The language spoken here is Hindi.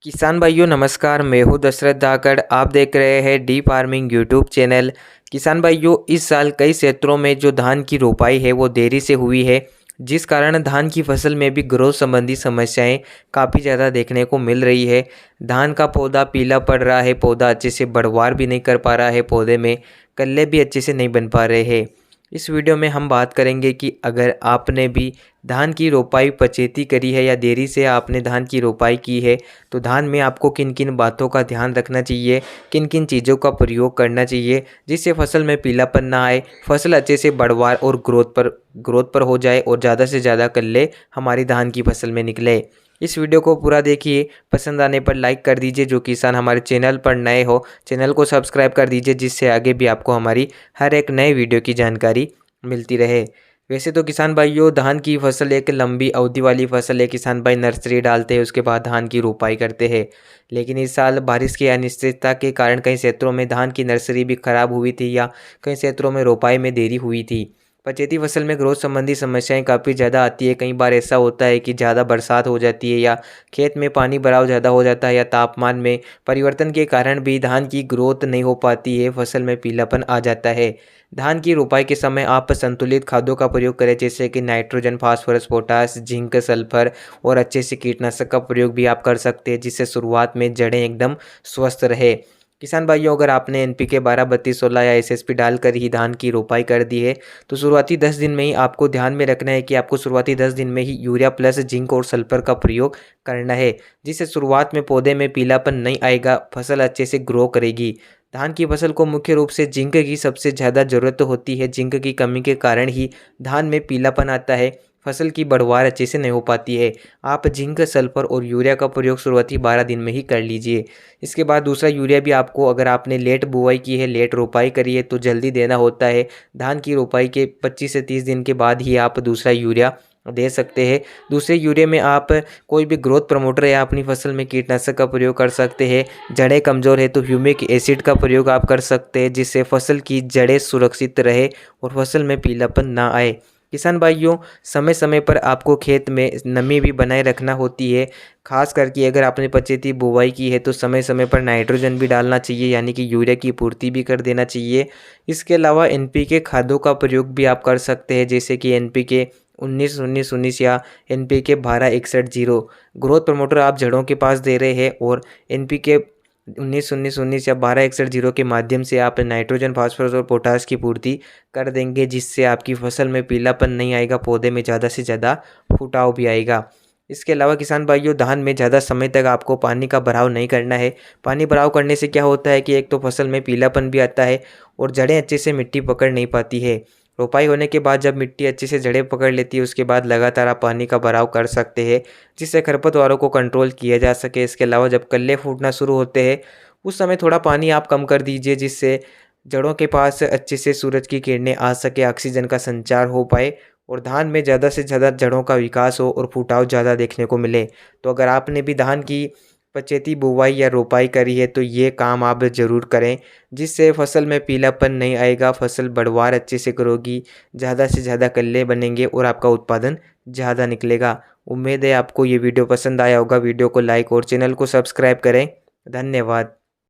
किसान भाइयों नमस्कार। मैं हूं दशरथ धाकड़। आप देख रहे हैं डी फार्मिंग यूट्यूब चैनल। किसान भाइयों, इस साल कई क्षेत्रों में जो धान की रोपाई है वो देरी से हुई है, जिस कारण धान की फसल में भी ग्रोथ संबंधी समस्याएं काफ़ी ज़्यादा देखने को मिल रही है। धान का पौधा पीला पड़ रहा है, पौधा अच्छे से बढ़वार भी नहीं कर पा रहा है, पौधे में कल्ले भी अच्छे से नहीं बन पा रहे हैं। इस वीडियो में हम बात करेंगे कि अगर आपने भी धान की रोपाई पचेती करी है या देरी से आपने धान की रोपाई की है, तो धान में आपको किन किन बातों का ध्यान रखना चाहिए, किन किन चीज़ों का प्रयोग करना चाहिए जिससे फसल में पीलापन ना आए, फसल अच्छे से बढ़वार और ग्रोथ पर हो जाए और ज़्यादा से ज़्यादा कल्ले हमारी धान की फसल में निकले। इस वीडियो को पूरा देखिए, पसंद आने पर लाइक कर दीजिए। जो किसान हमारे चैनल पर नए हो, चैनल को सब्सक्राइब कर दीजिए, जिससे आगे भी आपको हमारी हर एक नए वीडियो की जानकारी मिलती रहे। वैसे तो किसान भाइयों, धान की फसल एक लंबी अवधि वाली फसल है। किसान भाई नर्सरी डालते हैं, उसके बाद धान की रोपाई करते हैं। लेकिन इस साल बारिश की अनिश्चितता के कारण कई क्षेत्रों में धान की नर्सरी भी खराब हुई थी या कई क्षेत्रों में रोपाई में देरी हुई थी। पचेती फसल में ग्रोथ संबंधी समस्याएं काफ़ी ज़्यादा आती है। कई बार ऐसा होता है कि ज़्यादा बरसात हो जाती है या खेत में पानी भराव ज़्यादा हो जाता है या तापमान में परिवर्तन के कारण भी धान की ग्रोथ नहीं हो पाती है, फसल में पीलापन आ जाता है। धान की रोपाई के समय आप संतुलित खादों का प्रयोग करें, जैसे कि nitrogen, phosphorus, potash, zinc, sulphur और अच्छे से कीटनाशक का प्रयोग भी आप कर सकते हैं, जिससे शुरुआत में जड़ें एकदम स्वस्थ रहे। किसान भाइयों, अगर आपने एनपीके 12-32-16 या एसएसपी डालकर ही धान की रोपाई कर दी है, तो शुरुआती 10 दिन में ही आपको ध्यान में रखना है कि आपको शुरुआती 10 दिन में ही यूरिया प्लस जिंक और सल्फर का प्रयोग करना है, जिससे शुरुआत में पौधे में पीलापन नहीं आएगा, फसल अच्छे से ग्रो करेगी। धान की फसल को मुख्य रूप से जिंक की सबसे ज़्यादा ज़रूरत होती है। जिंक की कमी के कारण ही धान में पीलापन आता है, फसल की बढ़वार अच्छे से नहीं हो पाती है। आप जिंक, सल्फर और यूरिया का प्रयोग शुरुआती 12 दिन में ही कर लीजिए। इसके बाद दूसरा यूरिया भी आपको, अगर आपने लेट बुआई की है, लेट रोपाई करी है, तो जल्दी देना होता है। धान की रोपाई के 25 से 30 दिन के बाद ही आप दूसरा यूरिया दे सकते हैं। दूसरे यूरिया में आप कोई भी ग्रोथ प्रमोटर या अपनी फसल में कीटनाशक का प्रयोग कर सकते हैं। जड़ें कमज़ोर है तो ह्यूमिक एसिड का प्रयोग आप कर सकते हैं, जिससे फसल की जड़ें सुरक्षित रहे और फसल में पीलापन ना आए। किसान भाइयों, समय समय पर आपको खेत में नमी भी बनाए रखना होती है। खास करके अगर आपने पचेती बुवाई की है तो समय समय पर नाइट्रोजन भी डालना चाहिए, यानी कि यूरिया की पूर्ति भी कर देना चाहिए। इसके अलावा एनपीके खादों का प्रयोग भी आप कर सकते हैं, जैसे कि एनपीके 19-19-19 या एनपीके 12-61-0 ग्रोथ प्रमोटर आप जड़ों के पास दे रहे हैं, और एनपीके 19-19-19 या 12-61-0 के माध्यम से आप नाइट्रोजन, फास्फोरस और पोटास की पूर्ति कर देंगे, जिससे आपकी फसल में पीलापन नहीं आएगा, पौधे में ज़्यादा से ज़्यादा फुटाव भी आएगा। इसके अलावा किसान भाइयों, धान में ज़्यादा समय तक आपको पानी का भराव नहीं करना है। पानी भराव करने से क्या होता है कि एक तो फसल में पीलापन भी आता है और जड़ें अच्छे से मिट्टी पकड़ नहीं पाती है। रोपाई होने के बाद जब मिट्टी अच्छे से जड़ें पकड़ लेती है, उसके बाद लगातार आप पानी का भराव कर सकते हैं, जिससे खरपतवारों को कंट्रोल किया जा सके। इसके अलावा जब कल्ले फूटना शुरू होते हैं, उस समय थोड़ा पानी आप कम कर दीजिए, जिससे जड़ों के पास अच्छे से सूरज की किरणें आ सके, ऑक्सीजन का संचार हो पाए और धान में ज़्यादा से ज़्यादा जड़ों का विकास हो और फुटाव ज़्यादा देखने को मिले। तो अगर आपने भी धान की पचेती बुवाई या रोपाई करी है तो ये काम आप ज़रूर करें, जिससे फसल में पीलापन नहीं आएगा, फसल बढ़वार अच्छे से करोगी, ज़्यादा से ज़्यादा कल्ले बनेंगे और आपका उत्पादन ज़्यादा निकलेगा। उम्मीद है आपको ये वीडियो पसंद आया होगा। वीडियो को लाइक और चैनल को सब्सक्राइब करें। धन्यवाद।